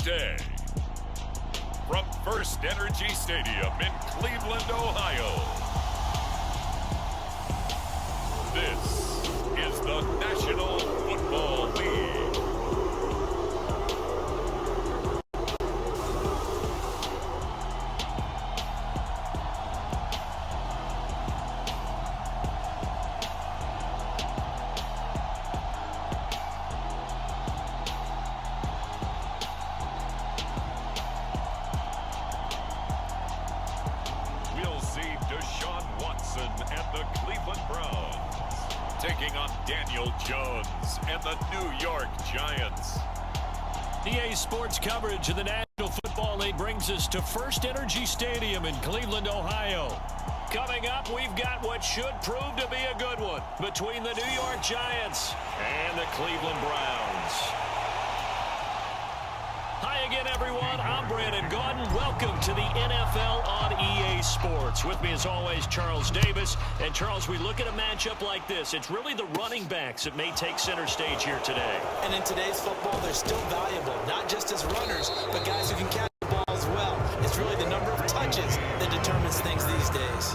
day. From First Energy Stadium in Cleveland, Ohio, this is the National Football League. Taking on Daniel Jones and the New York Giants. EA Sports coverage of the National Football League brings us to First Energy Stadium in Cleveland, Ohio. Coming up, we've got what should prove to be a good one between the New York Giants and the Cleveland Browns. Hi again, everyone. I'm Brandon Gordon. Welcome to the NFL on EA Sports. With me, as always, Charles Davis. And, Charles, we look at a matchup like this. It's really the running backs that may take center stage here today. And in today's football, they're still valuable, not just as runners, but guys who can catch the ball as well. It's really the number of touches that determines things these days.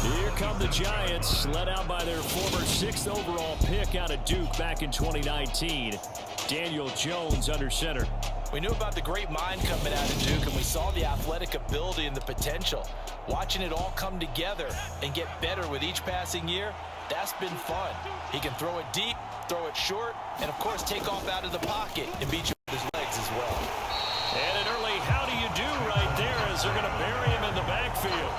Here come the Giants, led out by their former 6th overall pick out of Duke back in 2019. Daniel Jones under center. We knew about the great mind coming out of Duke, and we saw the athletic ability and the potential. Watching it all come together and get better with each passing year, that's been fun. He can throw it deep, throw it short, and, of course, take off out of the pocket and beat you with his legs as well. And an early how do you do right there as they're going to bury him in the backfield.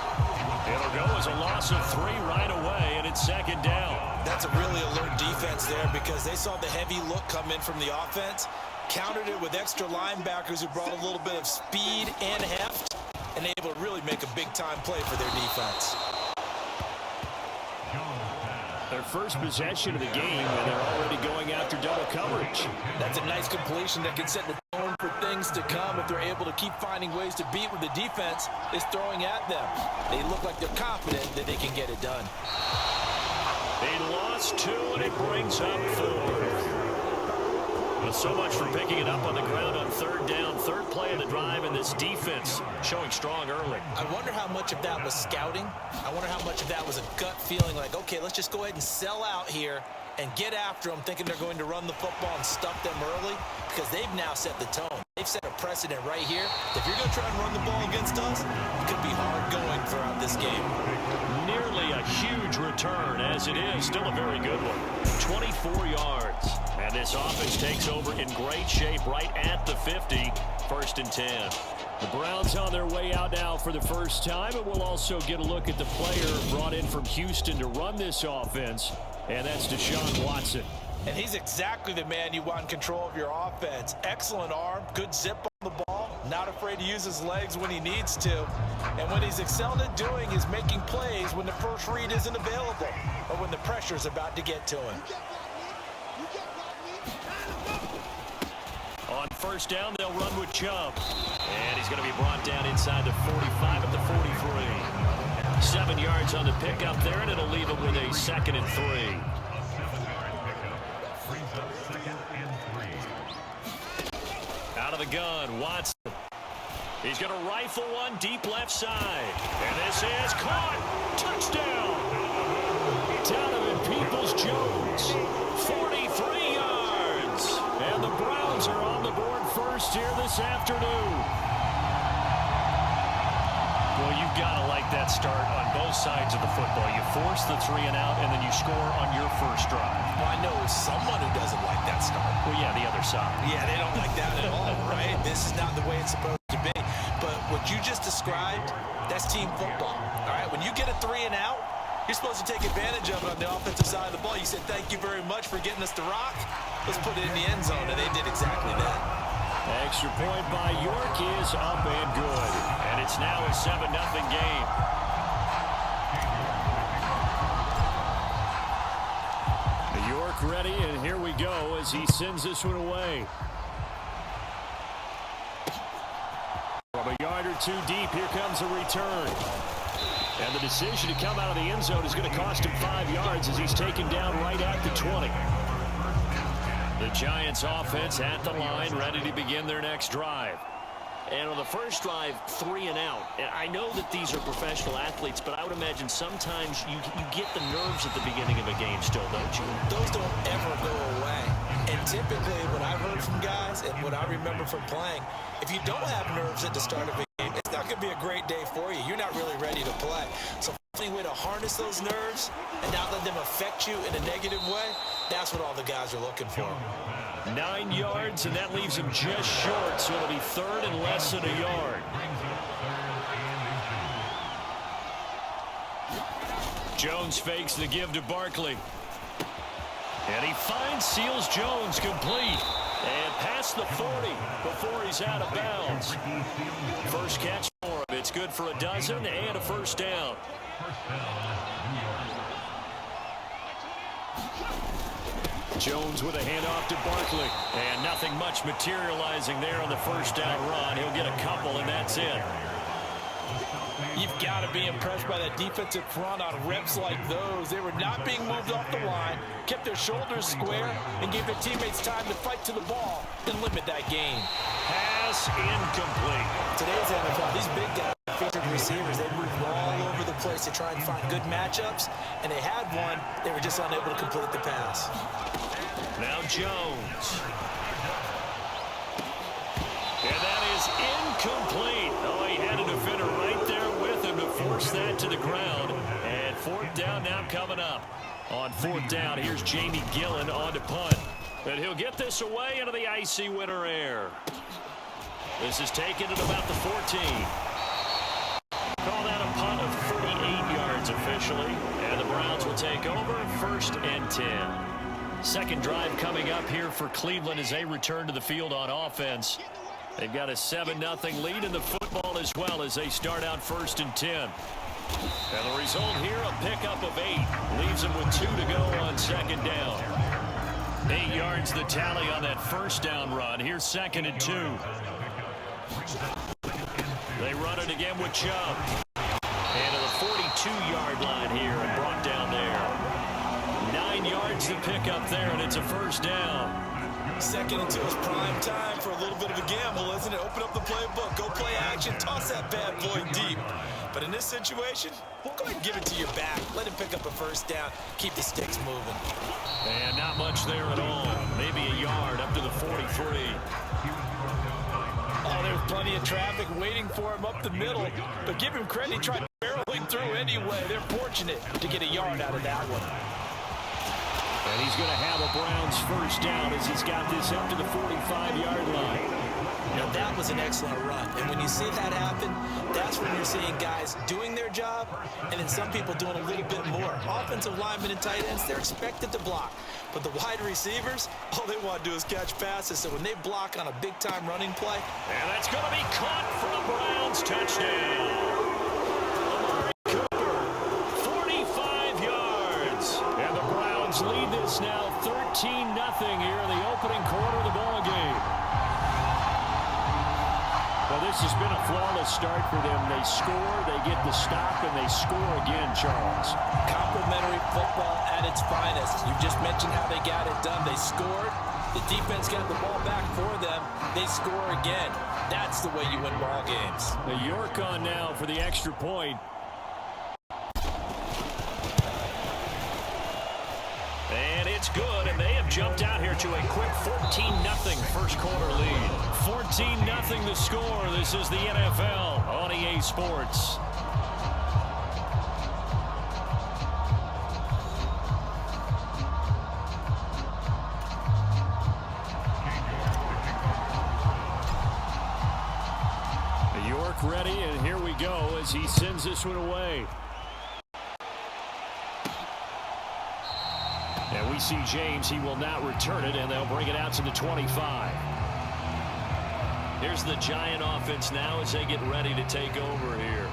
It'll go as a loss of 3 right away, and it's second down. That's a really alert defense there because they saw the heavy look come in from the offense, countered it with extra linebackers who brought a little bit of speed and heft, and able to really make a big-time play for their defense. Their first possession of the game, and they're already going after double coverage. That's a nice completion that can set the tone for things to come if they're able to keep finding ways to beat what the defense is throwing at them. They look like they're confident that they can get it done. They lost 2, and it brings up 4. Well, so much for picking it up on the ground on third down. Third play of the drive, and this defense showing strong early. I wonder how much of that was scouting. I wonder how much of that was a gut feeling like, okay, let's just go ahead and sell out here and get after them, thinking they're going to run the football and stuff them early, because they've now set the tone. They've set a precedent right here. If you're going to try and run the ball against us, it could be hard going throughout this game. Nearly a huge return, as it is still a very good one. 24 yards. And this offense takes over in great shape right at the 50. First and 10. The Browns on their way out now for the first time, and we'll also get a look at the player brought in from Houston to run this offense, and that's Deshaun Watson. And he's exactly the man you want in control of your offense. Excellent arm, good zip on the ball, not afraid to use his legs when he needs to. And what he's excelled at doing is making plays when the first read isn't available or when the pressure's about to get to him. On first down, they'll run with Chubb. And he's going to be brought down inside the 45 at the 43. 7 yards on the pickup there, and it'll leave him with a 2nd and 3. Out of the gun, Watson. He's going to rifle one deep left side. And this is caught. Touchdown. Donovan Peoples-Jones. 43 yards. And the Browns are on the board first here this afternoon. Well, you've got to like that start on both sides of the football. You force the 3 and out, and then you score on your first drive. Well, I know someone who doesn't like that start. Well, yeah, the other side. Yeah, they don't like that at all, right? This is not the way it's supposed to be. But what you just described, that's team football, all right? When you get a 3 and out, you're supposed to take advantage of it on the offensive side of the ball. You said, thank you very much for getting us to rock. Let's put it in the end zone, and they did exactly that. Extra point by York is up and good. And it's now a 7-0 game. York ready, and here we go as he sends this one away. From a yard or 2 deep, here comes a return. And the decision to come out of the end zone is going to cost him 5 yards as he's taken down right at the 20. The Giants offense at the line, ready to begin their next drive. And on the first drive, 3 and out. And I know that these are professional athletes, but I would imagine sometimes you get the nerves at the beginning of a game still, don't you? Those don't ever go away. And typically, what I've heard from guys and what I remember from playing, if you don't have nerves at the start of a game, it's not going to be a great day for you. You're not really ready to play. So the way to harness those nerves and not let them affect you in a negative way, that's what all the guys are looking for. 9 yards, and that leaves him just short, so it'll be 3rd and less than a yard. Jones fakes the give to Barkley. And he finds Seals Jones complete. And past the 40 before he's out of bounds. First catch for him. It's good for a dozen and a first down. Jones with a handoff to Barkley. And nothing much materializing there on the first down run. He'll get a couple, and that's it. You've got to be impressed by that defensive front on reps like those. They were not being moved off the line, kept their shoulders square, and gave their teammates time to fight to the ball and limit that gain. Pass incomplete. Today's NFL, these big guys, featured receivers, they move all over the place to try and find good matchups, and they had one. They were just unable to complete the pass. Now Jones. And that is incomplete. Oh, he had a defender right there with him to force that to the ground. And 4th down now coming up. On 4th down, here's Jamie Gillen on to punt. And he'll get this away into the icy winter air. This is taken at about the 14. Call that a punt of 38 yards officially. And the Browns will take over 1st and 10. Second drive coming up here for Cleveland as they return to the field on offense. They've got a 7-0 lead in the football as well as they start out 1st and 10. And the result here, a pickup of 8. Leaves them with 2 to go on 2nd down. 8 yards the tally on that first down run. Here's 2nd and 2. They run it again with Chubb. And to the 42-yard line here and brought down there. 9 yards to pick up there, and it's a first down. 2nd and 2 is prime time for a little bit of a gamble, isn't it? Open up the playbook, go play action, toss that bad boy deep. But in this situation, we'll go ahead and give it to your back. Let him pick up a first down, keep the sticks moving. And not much there at all. Maybe a yard up to the 43. Oh, there's plenty of traffic waiting for him up the middle. But give him credit, he tried barreling through anyway. They're fortunate to get a yard out of that one. And he's going to have a Browns first down as he's got this up to the 45-yard line. Now, that was an excellent run. And when you see that happen, that's when you're seeing guys doing their job and then some people doing a little bit more. Offensive linemen and tight ends, they're expected to block. But the wide receivers, all they want to do is catch passes. So when they block on a big-time running play. And that's going to be caught for a Browns touchdown. 45 yards. And the Browns lead this now 13-0 here in the opening quarter of the ball game. Well, this has been a flawless start for them. They score, they get the stop, and they score again, Charles. Complimentary football at its finest. You just mentioned how they got it done. They scored. The defense got the ball back for them. They score again. That's the way you win ball games. The York on now for the extra point. And it's good, and they have jumped out here to a quick 14-0 first quarter lead. 14-0 the score. This is the NFL on EA Sports. York ready, and here we go as he sends this one away. And we see James. He will not return it, and they'll bring it out to the 25. Here's the Giant offense now as they get ready to take over here.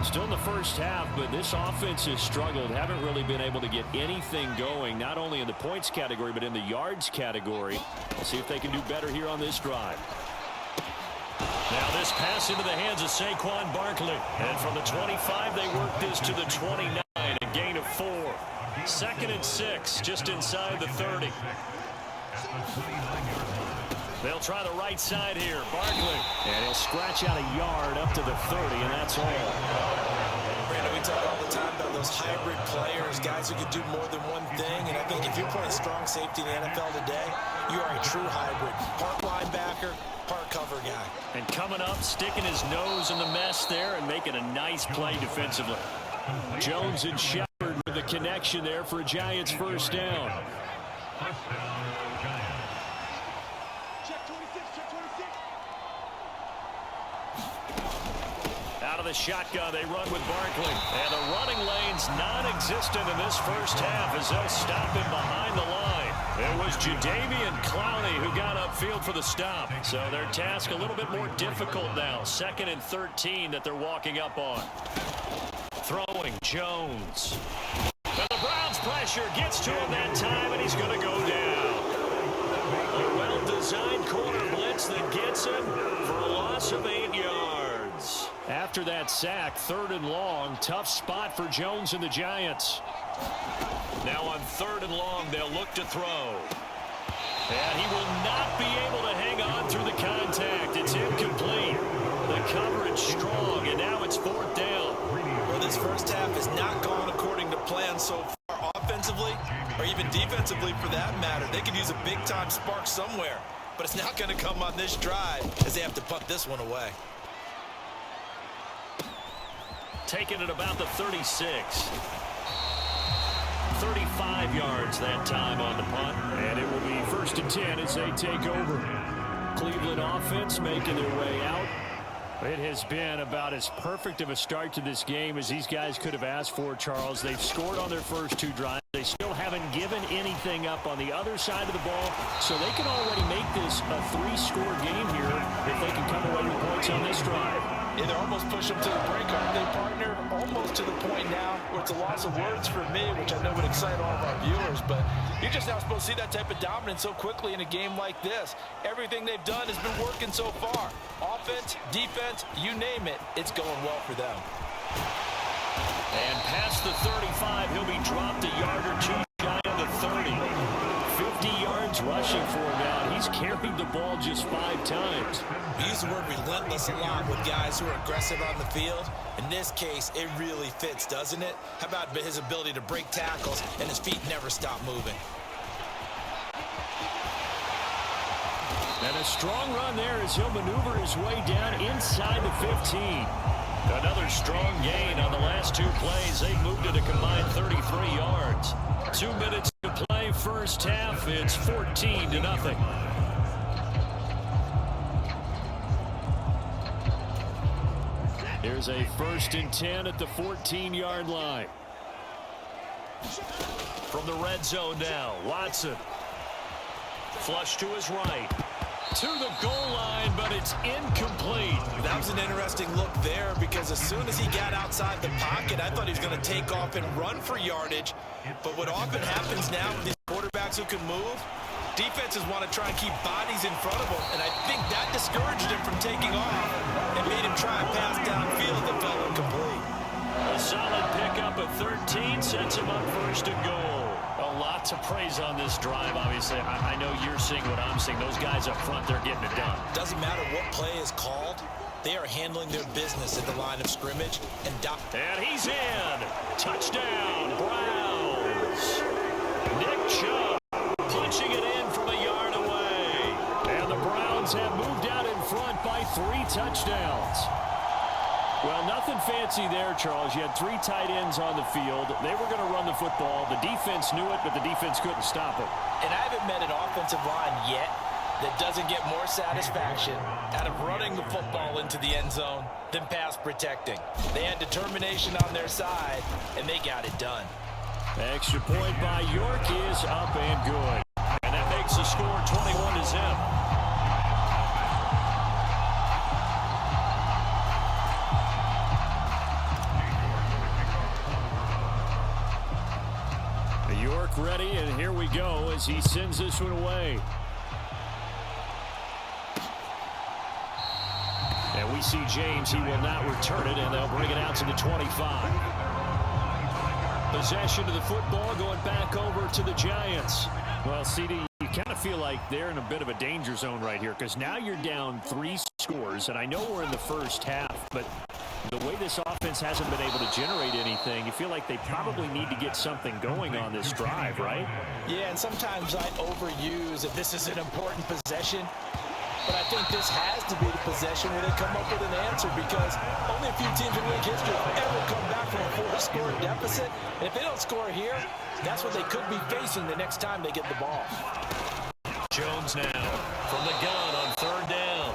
Still in the first half, but this offense has struggled. Haven't really been able to get anything going, not only in the points category, but in the yards category. Let's see if they can do better here on this drive. Now this pass into the hands of Saquon Barkley. And from the 25, they work this to the 29, a gain of 4. 2nd and 6, just inside the 30. They'll try the right side here. Barkley. And he'll scratch out a yard up to the 30, and that's all. Brandon, we talk all the time about those hybrid players, guys who can do more than one thing. And I think if you're playing strong safety in the NFL today, you are a true hybrid. Part linebacker, part cover guy. And coming up, sticking his nose in the mess there and making a nice play defensively. Jones and Shepard with the connection there for a Giants first down. Out of the shotgun, they run with Barkley. And the running lane's non-existent in this first half as they'll stop him behind the line. It was Jadeveon Clowney who got upfield for the stop. So their task a little bit more difficult now. 2nd and 13 that they're walking up on. Throwing Jones. And the Browns pressure gets to him that time, and he's going to go down. A well-designed corner blitz that gets him for a loss of 8 yards. After that sack, 3rd and long, tough spot for Jones and the Giants. Now on 3rd and long, they'll look to throw. And he will not be able to hang on through the contact. It's incomplete. The coverage strong, and now it's 4th down. Well, this first half has not gone according to plan so far offensively, or even defensively for that matter. They could use a big-time spark somewhere, but it's not going to come on this drive as they have to punt this one away. Taking it about the 36. 35 yards that time on the punt. And it will be 1st and 10 as they take over. Cleveland offense making their way out. It has been about as perfect of a start to this game as these guys could have asked for, Charles. They've scored on their first 2 drives. They still haven't given anything up on the other side of the ball, so they can already make this a 3-score game here if they can come away with points on this drive. Yeah, they're almost pushing them to the break, aren't they, partner? Almost to the point now where it's a loss of words for me, which I know would excite all of our viewers, but you're just not supposed to see that type of dominance so quickly in a game like this. Everything they've done has been working so far. Offense, defense, you name it, it's going well for them. And past the 35, he'll be dropped a yard or 2 shy of the 30. 50 yards rushing for him now. He's carried the ball just 5 times. We use the word relentless a lot with guys who are aggressive on the field. In this case, it really fits, doesn't it? How about his ability to break tackles and his feet never stop moving? And a strong run there as he'll maneuver his way down inside the 15. Another strong gain on the last 2 plays. They've moved it a combined 33 yards. 2 minutes to play first half. It's 14-0. Here's a 1st and 10 at the 14-yard line. From the red zone now, Watson. Flush to his right. To the goal line, but it's incomplete. That was an interesting look there because as soon as he got outside the pocket, I thought he was going to take off and run for yardage. But what often happens now with these quarterbacks who can move, defenses want to try and keep bodies in front of them, and I think that discouraged him from taking off and made him try and pass downfield that fell incomplete. A solid pickup at 13 sets him up 1st and goal. A lot to praise on this drive, obviously. I know you're seeing what I'm seeing. Those guys up front, they're getting it done. Doesn't matter what play is called. They are handling their business at the line of scrimmage. And he's in. Touchdown, Browns. Nick Chubb punching it in from a yard away. And the Browns have moved out in front by 3 touchdowns. Well, nothing fancy there, Charles. You had 3 tight ends on the field. They were going to run the football. The defense knew it, but the defense couldn't stop it. And I haven't met an offensive line yet that doesn't get more satisfaction out of running the football into the end zone than pass protecting. They had determination on their side, and they got it done. Extra point by York is up and good. And that makes the score 21-0. York ready, and here we go as he sends this one away. And we see James. He will not return it, and they'll bring it out to the 25. Possession of the football going back over to the Giants. Well, CD, you kind of feel like they're in a bit of a danger zone right here because now you're down 3 scores, and I know we're in the first half, but the way this offense hasn't been able to generate anything, you feel like they probably need to get something going on this drive, right? Yeah, and sometimes I overuse if this is an important possession, but I think this has to be the possession where they come up with an answer because only a few teams in league history have ever come back from a 4-score deficit, and if they don't score here, that's what they could be facing the next time they get the ball. Jones now from the gun on 3rd down.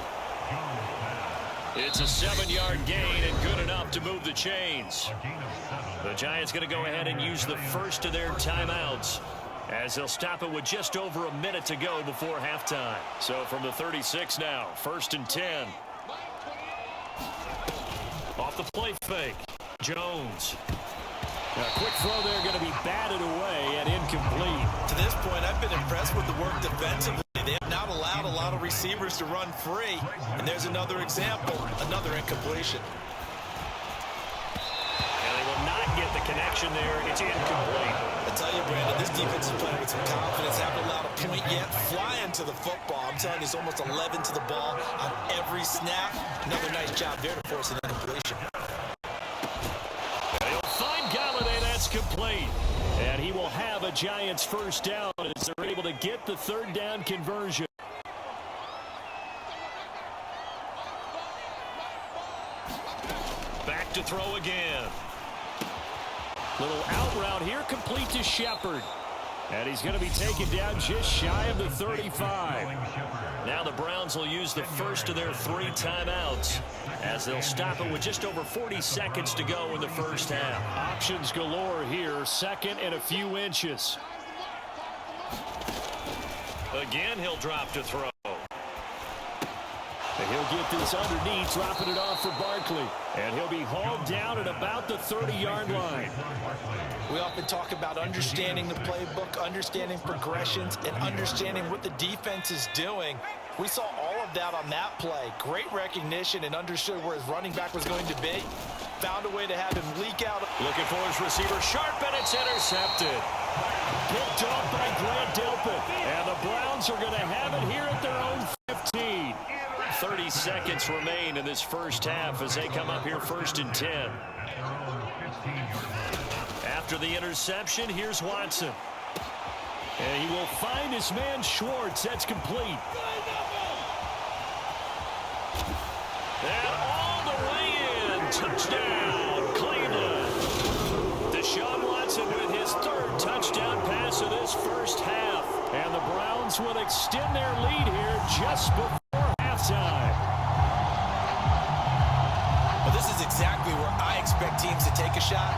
It's a 7-yard gain and good enough to move the chains. The Giants going to go ahead and use the first of their timeouts as they'll stop it with just over a minute to go before halftime. So from the 36 now, 1st and 10. Off the play fake, Jones. A quick throw there going to be batted away and incomplete. To this point, I've been impressed with the work defensively. They have not allowed a lot of receivers to run free. And there's another example, another incompletion. And they will not get the connection there. It's incomplete. I tell you, Brandon, this defense is playing with some confidence. Haven't allowed a point yet. Flying to the football. I'm telling you, it's almost 11 to the ball on every snap. Another nice job there to force an incompletion. Complete, and he will have a Giants first down as they're able to get the 3rd down conversion. Back to throw again. Little out route here, complete to Shepard, and he's going to be taken down just shy of the 35. Now the Browns will use the first of their 3 timeouts as they'll stop it with just over 40 seconds to go in the first half. Options galore here, 2nd and a few inches. Again, he'll drop to throw. And he'll get this underneath, dropping it off for Barkley. And he'll be hauled down at about the 30-yard line. We often talk about understanding the playbook, understanding progressions, and understanding what the defense is doing. We saw all of that on that play. Great recognition and understood where his running back was going to be. Found a way to have him leak out. Looking for his receiver, sharp, and it's intercepted. Picked off by Grant Delpit. And the Browns are going to have it here at their own 15. 30 seconds remain in this first half as they come up here 1st and 10. After the interception, here's Watson. And he will find his man Schwartz. That's complete. And all the way in. Touchdown, Cleveland. Deshaun Watson with his 3rd touchdown pass of this first half. And the Browns will extend their lead here just before halftime. Well, this is exactly where I expect teams to take a shot.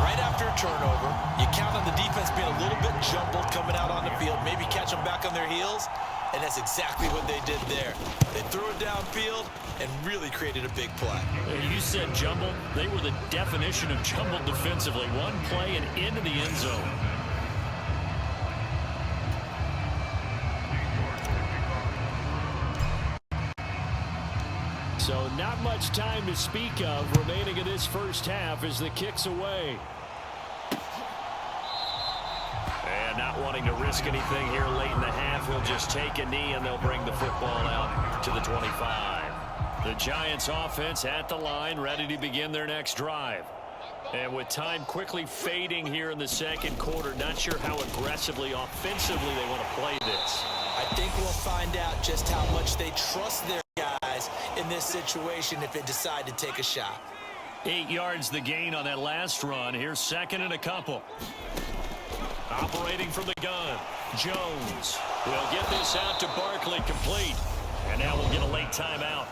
Right after a turnover, you count on the defense being a little bit jumbled coming out on the field, maybe catch them back on their heels, and that's exactly what they did there. They threw it downfield and really created a big play. You said jumbled. They were the definition of jumbled defensively. One play and into the end zone. So not much time to speak of remaining in this first half as the kick's away. And not wanting to risk anything here late in the half, he'll just take a knee and they'll bring the football out to the 25. The Giants offense at the line, ready to begin their next drive. And with time quickly fading here in the 2nd quarter, not sure how aggressively, offensively they want to play this. I think we'll find out just how much they trust their guys in this situation if they decide to take a shot. 8 yards the gain on that last run. Here's 2nd and a couple. Operating from the gun, Jones will get this out to Barkley, complete. And now we'll get a late timeout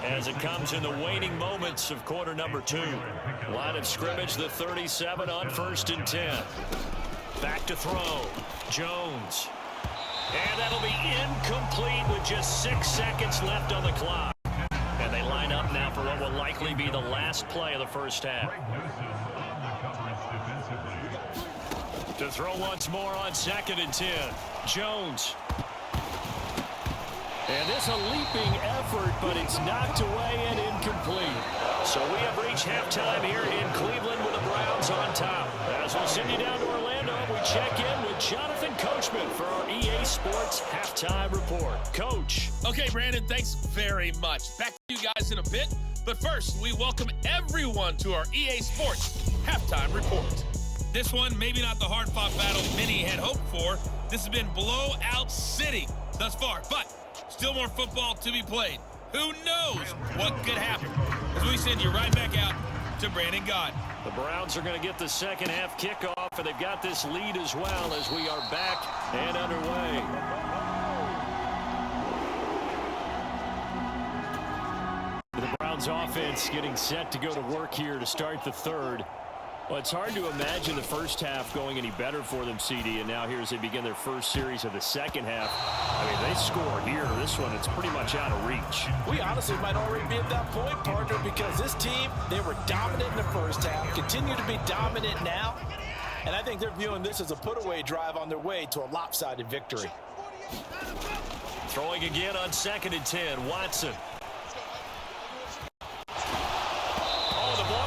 as it comes in the waning moments of quarter number 2. Line of scrimmage, the 37 on 1st and 10. Back to throw, Jones. And that'll be incomplete with just 6 seconds left on the clock. And they line up now for what will likely be the last play of the first half. To throw once more on 2nd and 10. Jones. And this a leaping effort, but it's knocked away and incomplete. So we have reached halftime here in Cleveland with the Browns on top. As we'll send you down to Orlando, we check in with Jonathan Coachman for our EA Sports Halftime Report. Coach. Okay, Brandon, thanks very much. Back to you guys in a bit. But first, we welcome everyone to our EA Sports Halftime Report. This one, maybe not the hard-fought battle many had hoped for. This has been blowout city thus far, but still more football to be played. Who knows what could happen? As we send you right back out to Brandon Gott. The Browns are going to get the second half kickoff, and they've got this lead as well as we are back and underway. The Browns offense getting set to go to work here to start the third. Well, it's hard to imagine the first half going any better for them, CD, and now here as they begin their first series of the second half. I mean, they score here. This one, it's pretty much out of reach. We honestly might already be at that point, partner, because this team, they were dominant in the first half, continue to be dominant now, and I think they're viewing this as a put-away drive on their way to a lopsided victory. Throwing again on 2nd and 10, Watson.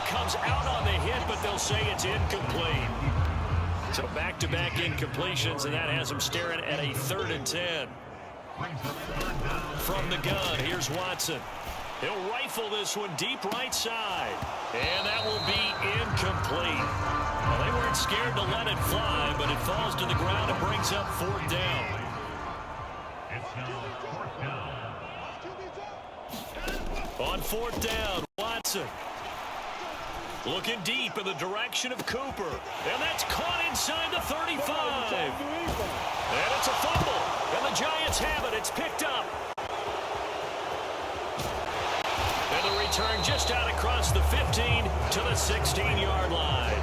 Comes out on the hit, but they'll say it's incomplete. So back-to-back incompletions, and that has them staring at a 3rd and 10. From the gun, here's Watson. He'll rifle this one deep right side, and that will be incomplete. Well, they weren't scared to let it fly, but it falls to the ground and brings up 4th down. On 4th down, Watson. Looking deep in the direction of Cooper. And that's caught inside the 35. And it's a fumble. And the Giants have it. It's picked up. And the return just out across the 15 to the 16-yard line.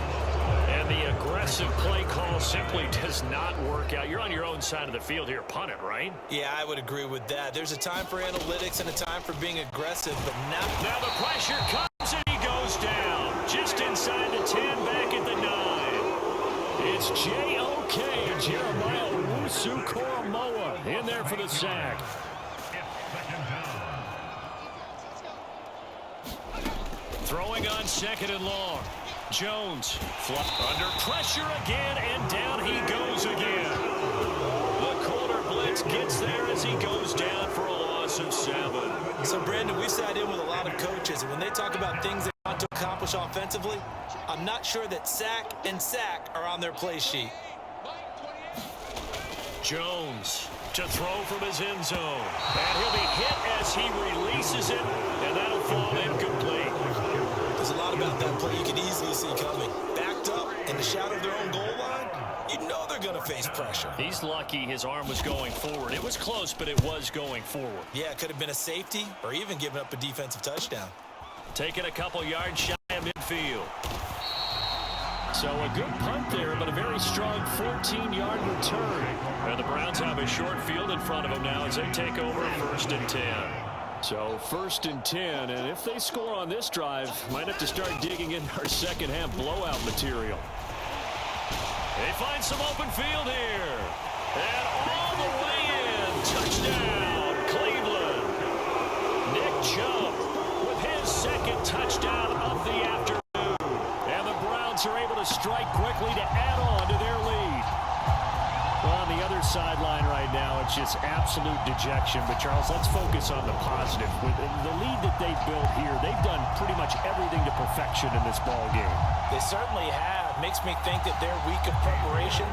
And the aggressive play call simply does not work out. You're on your own side of the field here. Punt it, right? Yeah, I would agree with that. There's a time for analytics and a time for being aggressive, but now the pressure comes and he goes down. Just inside the 10, back at the 9. It's J.O.K. Jeremiah Owusu-Koramoah in there for the sack. Throwing on 2nd and long. Jones under pressure again, and down he goes again. The corner blitz gets there as he goes down for a loss of 7. So, Brandon, we've sat in with a lot of coaches, and when they talk about things they want to accomplish offensively, I'm not sure that sack and sack are on their play sheet. Jones to throw from his end zone. And he'll be hit as he releases it, and that'll fall incomplete. There's a lot about that play you can easily see coming. Backed up in the shadow of their own goal line, you know they're going to face pressure. He's lucky his arm was going forward. It was close, but it was going forward. Yeah, it could have been a safety or even given up a defensive touchdown. Taking a couple yards shy of midfield. So a good punt there, but a very strong 14-yard return. And the Browns have a short field in front of them now as they take over 1st and 10. So 1st and 10, and if they score on this drive, might have to start digging in our second half blowout material. They find some open field here. And all the way in. Touchdown, Cleveland. Nick Chubb with his 2nd touchdown of the afternoon. And the Browns are able to strike quickly to add on to their lead. Well, on the other sideline right now, it's just absolute dejection. But, Charles, let's focus on the positive. With the lead that they've built here, they've done pretty much everything to perfection in this ball game. They certainly have. Makes me think that their week of preparation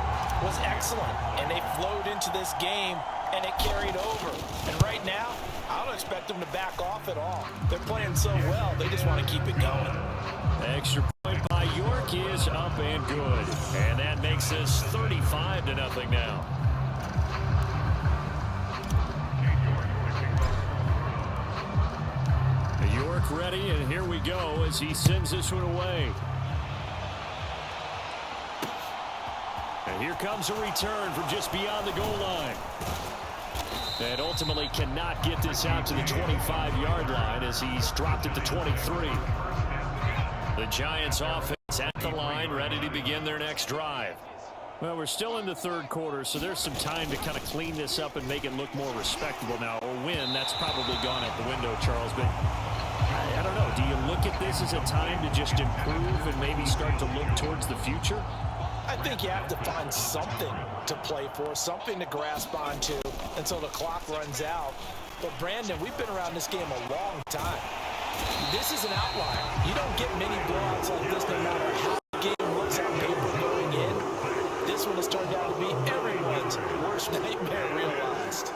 was excellent. And they flowed into this game, and it carried over. And right now, I don't expect them to back off at all. They're playing so well, they just want to keep it going. Extra point by York is up and good. And that makes this 35-0 now. York ready, and here we go as he sends this one away. And here comes a return from just beyond the goal line. And ultimately cannot get this out to the 25-yard line as he's dropped at the 23. The Giants offense at the line, ready to begin their next drive. Well, we're still in the 3rd quarter, so there's some time to kind of clean this up and make it look more respectable now. Or win, that's probably gone out the window, Charles. But I don't know. Do you look at this as a time to just improve and maybe start to look towards the future? I think you have to find something to play for, something to grasp onto until the clock runs out. But, Brandon, we've been around this game a long time. This is an outlier. You don't get many blowouts like this no matter how the game looks on paper going in. This one has turned out to be everyone's worst nightmare realized.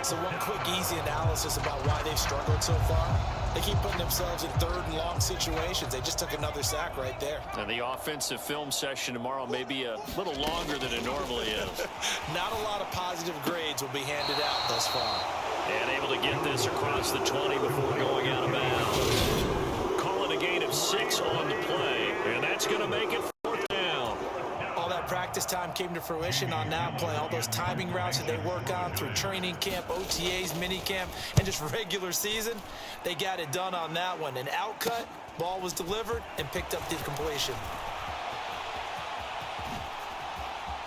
So one quick, easy analysis about why they've struggled so far. They keep putting themselves in third and long situations. They just took another sack right there. And the offensive film session tomorrow may be a little longer than it normally is. Not a lot of positive grades will be handed out thus far. And able to get this across the 20 before going out of bounds. Calling a gain of 6 on the play. And that's going to make it 4th down. All that practice time came to fruition on that play. All those timing routes that they work on through training camp, OTAs, mini camp, and just regular season, they got it done on that one. An outcut, ball was delivered, and picked up the completion.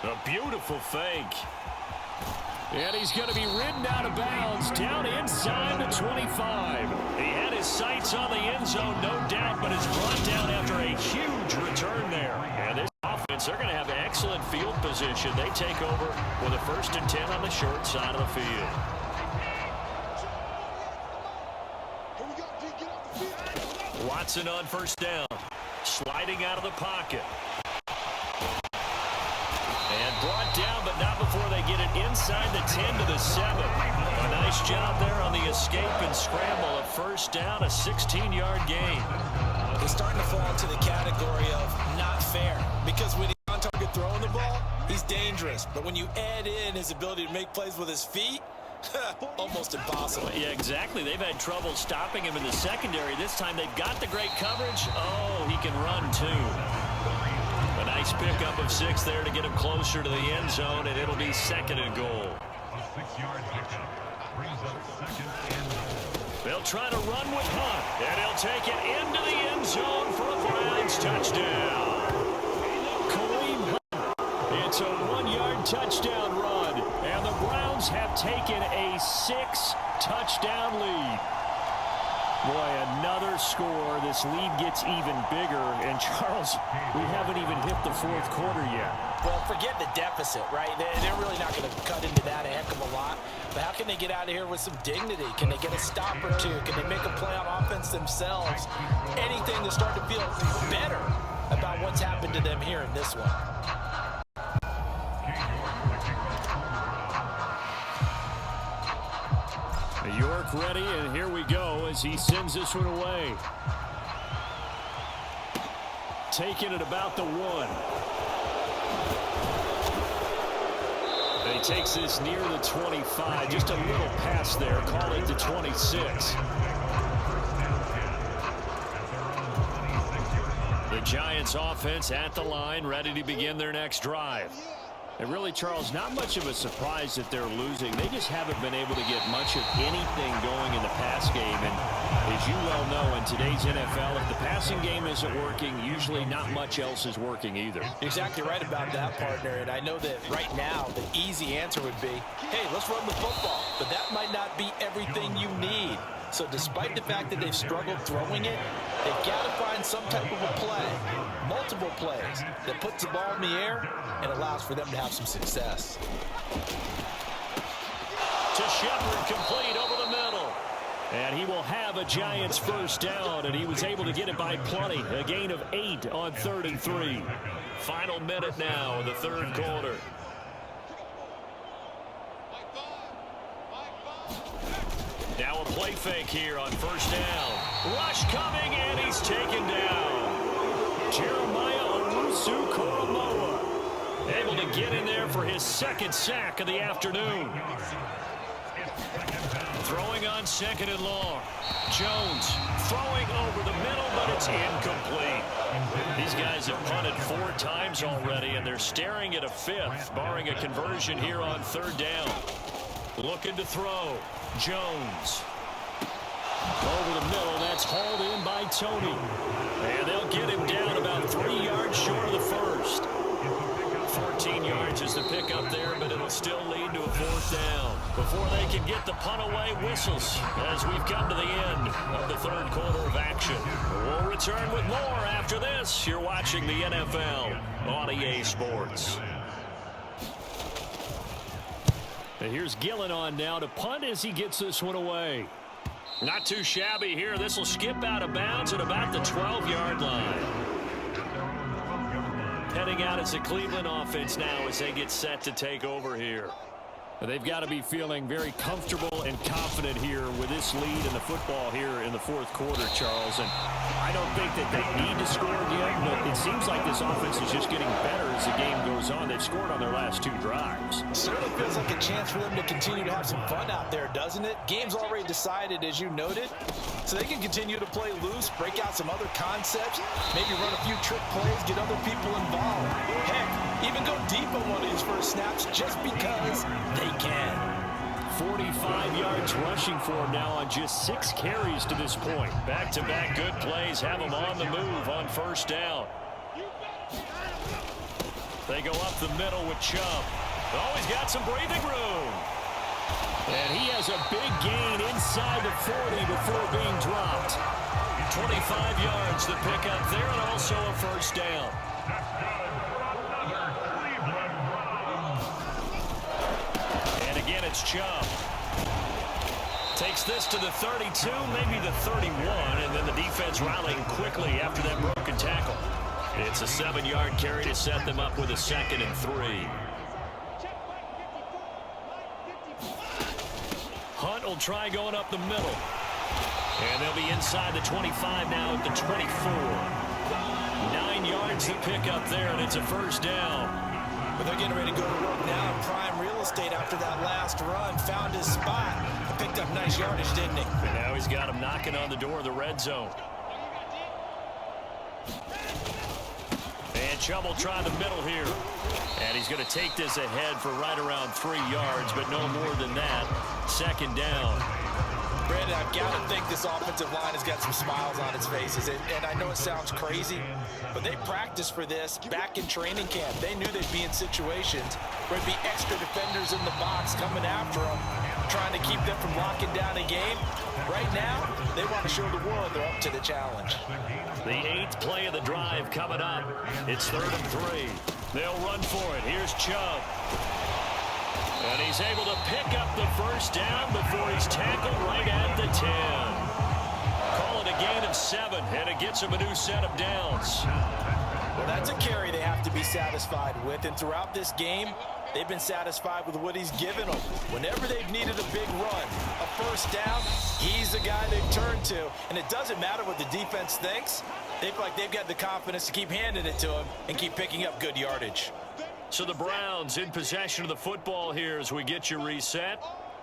A beautiful fake. And he's going to be ridden out of bounds down inside the 25. He had his sights on the end zone, no doubt, but is brought down after a huge return there. And this offense, they're going to have excellent field position. They take over with a 1st and 10 on the short side of the field. Watson on 1st down. Sliding out of the pocket. And brought down, but not before they get it inside the 10 to the 7. A nice job there on the escape and scramble. A 1st down, a 16-yard gain. He's starting to fall into the category of not fair. Because when he's on target throwing the ball, he's dangerous. But when you add in his ability to make plays with his feet, almost impossible. Yeah, exactly. They've had trouble stopping him in the secondary. This time they've got the great coverage. Oh, he can run too. A nice pickup of 6 there to get him closer to the end zone, and it'll be 2nd and goal. They'll try to run with Hunt, and he'll take it into the end zone for a Browns touchdown. Kareem Hunt. It's a 1-yard touchdown run, and the Browns have taken a 6-touchdown lead. Boy, another score. This lead gets even bigger. And, Charles, we haven't even hit the 4th quarter yet. Well, forget the deficit, right? They're really not going to cut into that a heck of a lot. But how can they get out of here with some dignity? Can they get a stop or two? Can they make a play on offense themselves? Anything to start to feel better about what's happened to them here in this one. York ready, and here we go as he sends this one away. Taking it about the 1. He takes this near the 25. Just a little pass there. Call it the 26. The Giants offense at the line, ready to begin their next drive. And really, Charles, not much of a surprise that they're losing. They just haven't been able to get much of anything going in the pass game. And as you well know, in today's NFL, if the passing game isn't working, usually not much else is working either. You're exactly right about that, partner. And I know that right now the easy answer would be, hey, let's run the football. But that might not be everything you need. So despite the fact that they've struggled throwing it, they've got to find some type of a play, multiple plays, that puts the ball in the air and allows for them to have some success. To Shepard, complete over the middle. And he will have a Giants 1st down, and he was able to get it by plenty. A gain of 8 on 3rd and 3. Final minute now in the 3rd quarter. Now a play fake here on 1st down. Rush coming, and he's taken down. Jeremiah Owusu-Koramoah able to get in there for his 2nd sack of the afternoon. Throwing on 2nd and long. Jones throwing over the middle, but it's incomplete. These guys have punted 4 times already, and they're staring at a 5th, barring a conversion here on 3rd down. Looking to throw. Jones. Over the middle, that's hauled in by Tony. And they'll get him down about 3 yards short of the 1st. 14 yards is the pickup there, but it'll still lead to a 4th down. Before they can get the punt away, whistles as we've come to the end of the 3rd quarter of action. We'll return with more after this. You're watching the NFL on EA Sports. And here's Gillen on now to punt as he gets this one away. Not too shabby here. This will skip out of bounds at about the 12-yard line. Heading out as the Cleveland offense now as they get set to take over here. They've got to be feeling very comfortable and confident here with this lead in the football here in the 4th quarter, Charles. And I don't think that they need to score yet, but it seems like this offense is just getting better as the game goes on. They've scored on their last 2 drives. Certainly feels like a chance for them to continue to have some fun out there, doesn't it? Game's already decided, as you noted, so they can continue to play loose, break out some other concepts, maybe run a few trick plays, get other people involved. Heck, even go deep on one of these first snaps just because they can. 45 yards rushing for him now on just 6 carries to this point. Back-to-back good plays have him on the move on 1st down. They go up the middle with Chubb. Oh, he's got some breathing room. And he has a big gain inside the 40 before being dropped. 25 yards to pick up there and also a 1st down. And again, it's Chubb. Takes this to the 32, maybe the 31, and then the defense rallying quickly after that broken tackle. It's a 7-yard carry to set them up with a 2nd and 3. Hunt will try going up the middle. And they'll be inside the 25 now at the 24. 9 yards to pick up there, and it's a 1st down. But they're getting ready to go to work now in prime real estate after that last run. Found his spot and picked up nice yardage, didn't he? And now he's got him knocking on the door of the red zone. And Chubb will try the middle here. And he's going to take this ahead for right around 3 yards, but no more than that. 2nd down. Brandon, I've got to think this offensive line has got some smiles on its faces. And I know it sounds crazy, but they practiced for this back in training camp. They knew they'd be in situations where there'd be extra defenders in the box coming after them, trying to keep them from locking down a game. Right now, they want to show the world they're up to the challenge. The 8th play of the drive coming up. It's 3rd and 3. They'll run for it. Here's Chubb. And he's able to pick up the 1st down before he's tackled right at the 10. Call it a gain of 7, and it gets him a new set of downs. Well, that's a carry they have to be satisfied with, and throughout this game, they've been satisfied with what he's given them. Whenever they've needed a big run, a 1st down, he's the guy they've turned to. And it doesn't matter what the defense thinks. They feel like they've got the confidence to keep handing it to him and keep picking up good yardage. So the Browns in possession of the football here as we get you reset.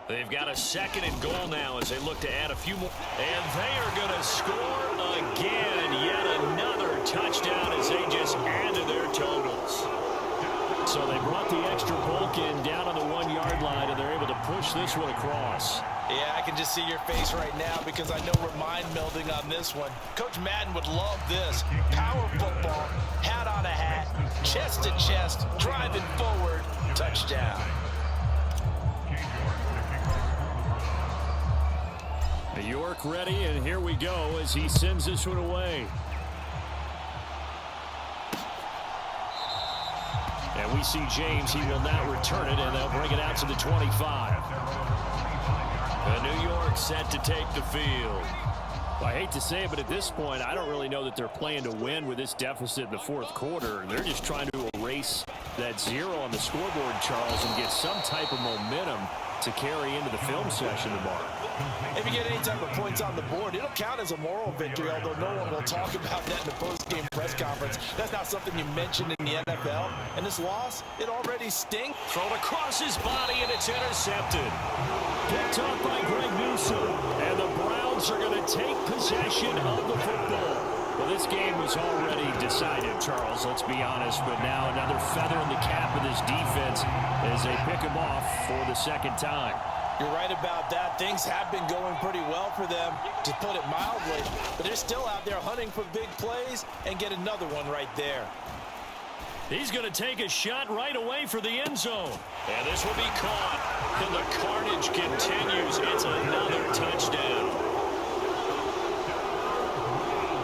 They've got a 2nd and goal now as they look to add a few more. And they are going to score again. Yet another touchdown as they just add to their totals. So they brought the extra bulk in down on the 1-yard line, and they're able to push this one across. Yeah, I can just see your face right now because I know we're mind melding on this one. Coach Madden would love this. Power football, hat on a hat, chest to chest, driving forward, touchdown. York ready, and here we go as he sends this one away. And we see James. He will now return it, and they'll bring it out to the 25. And New York set to take the field. Well, I hate to say it, but at this point, I don't really know that they're playing to win with this deficit in the 4th quarter. They're just trying to erase that 0 on the scoreboard, Charles, and get some type of momentum to carry into the film session tomorrow. If you get any type of points on the board, it'll count as a moral victory, although no one will talk about that in the post-game press conference. That's not something you mentioned in the NFL. And this loss, it already stinks. Thrown across his body, and it's intercepted. Picked up by Greg Newsom. And the Browns are going to take possession of the football. Well, this game was already decided, Charles, let's be honest. But now another feather in the cap of this defense as they pick him off for the 2nd time. You're right about that. Things have been going pretty well for them, to put it mildly. But they're still out there hunting for big plays and get another one right there. He's going to take a shot right away for the end zone. And this will be caught. And the carnage continues. It's another touchdown.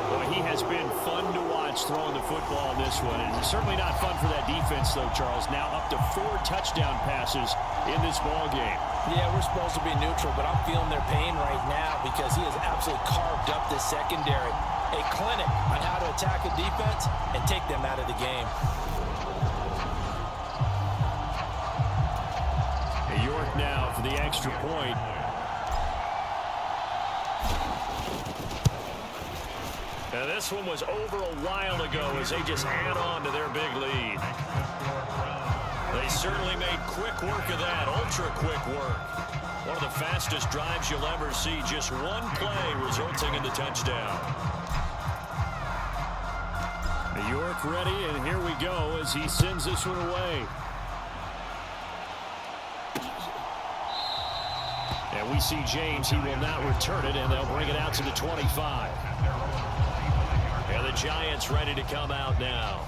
Boy, he has been fun to watch throwing the football in this one. And it's certainly not fun for that defense, though, Charles. Now up to 4 touchdown passes in this ball game. Yeah, we're supposed to be neutral, but I'm feeling their pain right now because he has absolutely carved up this secondary. A clinic on how to attack a defense and take them out of the game. York now for the extra point. Now this one was over a while ago as they just add on to their big lead. They certainly made quick work of that, ultra quick work. One of the fastest drives you'll ever see, just one play resulting in the touchdown. York ready, and here we go as he sends this one away. And we see James, he will not return it, and they'll bring it out to the 25. And the Giants ready to come out now.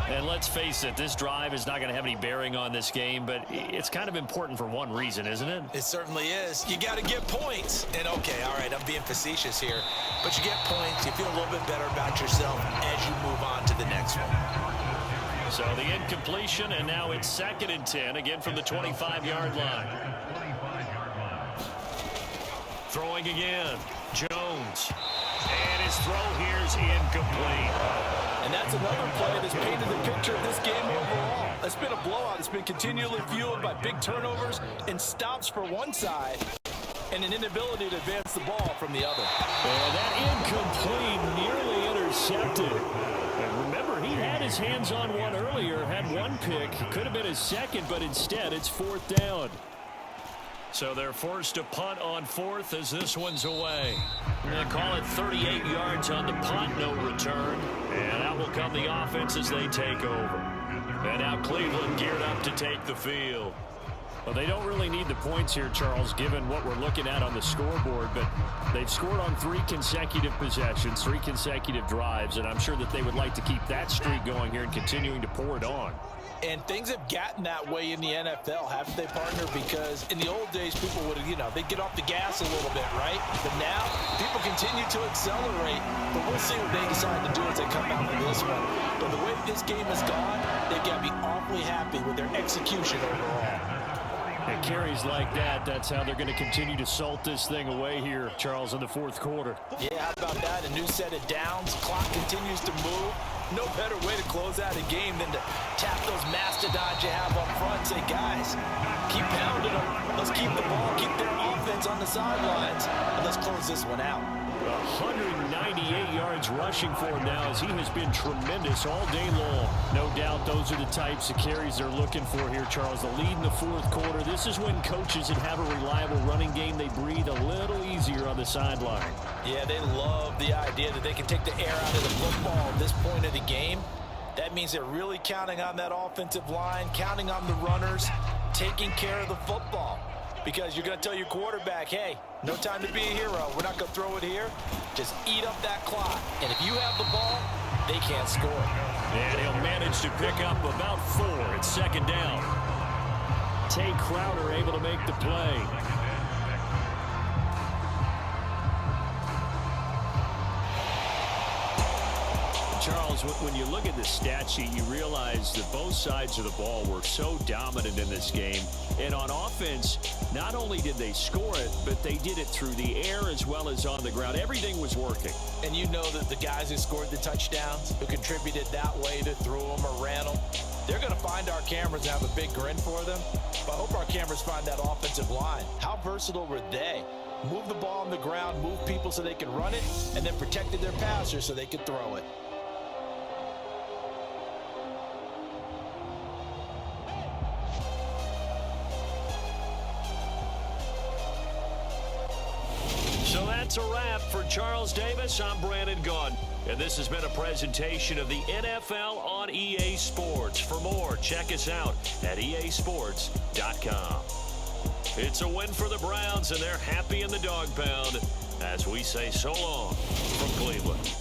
And let's face it, this drive is not going to have any bearing on this game, but it's kind of important for one reason, isn't it? It certainly is. You got to get points. And okay, all right, I'm being facetious here, but you get points, you feel a little bit better about yourself as you move on to the next one. So the incompletion, and now it's 2nd and 10, again from the 25-yard line. Throwing again, Jones. And his throw here is incomplete. And that's another play that's painted the picture of this game overall. It's been a blowout. It's been continually fueled by big turnovers and stops for one side and an inability to advance the ball from the other. And that incomplete, nearly intercepted. And remember, he had his hands on one earlier, had one pick. Could have been his second, but instead it's 4th down. So they're forced to punt on 4th as this one's away. They call it 38 yards on the punt, no return. And out will come the offense as they take over. And now Cleveland geared up to take the field. Well, they don't really need the points here, Charles, given what we're looking at on the scoreboard. But they've scored on 3 consecutive possessions, 3 consecutive drives. And I'm sure that they would like to keep that streak going here and continuing to pour it on. And things have gotten that way in the NFL, haven't they, partner? Because in the old days, people would, they'd get off the gas a little bit, right? But now, people continue to accelerate. But we'll see what they decide to do as they come out for this one. But the way this game has gone, they've got to be awfully happy with their execution overall. And carries like that, that's how they're going to continue to salt this thing away here, Charles, in the 4th quarter. Yeah, how about that? A new set of downs. Clock continues to move. No better way to close out a game than to tap those mastodons you have up front. Say, guys, keep pounding them. Let's keep the ball, keep their offense on the sidelines, and let's close this one out. 198 yards rushing for him now as he has been tremendous all day long. No doubt those are the types of carries they're looking for here, Charles. The lead in the 4th quarter. This is when coaches that have a reliable running game, they breathe a little easier on the sideline. Yeah, they love the idea that they can take the air out of the football at this point of the game. That means they're really counting on that offensive line, counting on the runners, taking care of the football. Because you're going to tell your quarterback, hey, no time to be a hero. We're not going to throw it here. Just eat up that clock. And if you have the ball, they can't score. And he'll manage to pick up about 4. It's 2nd down. Tay Crowder able to make the play. Charles, when you look at the stat sheet, you realize that both sides of the ball were so dominant in this game. And on offense, not only did they score it, but they did it through the air as well as on the ground. Everything was working. And you know that the guys who scored the touchdowns, who contributed that way to throw them or ran them, they're going to find our cameras and have a big grin for them. But I hope our cameras find that offensive line. How versatile were they? Move the ball on the ground, move people so they could run it, and then protected their passers so they could throw it. So that's a wrap for Charles Davis. I'm Brandon Gunn. And this has been a presentation of the NFL on EA Sports. For more, check us out at easports.com. It's a win for the Browns, and they're happy in the dog pound as we say so long from Cleveland.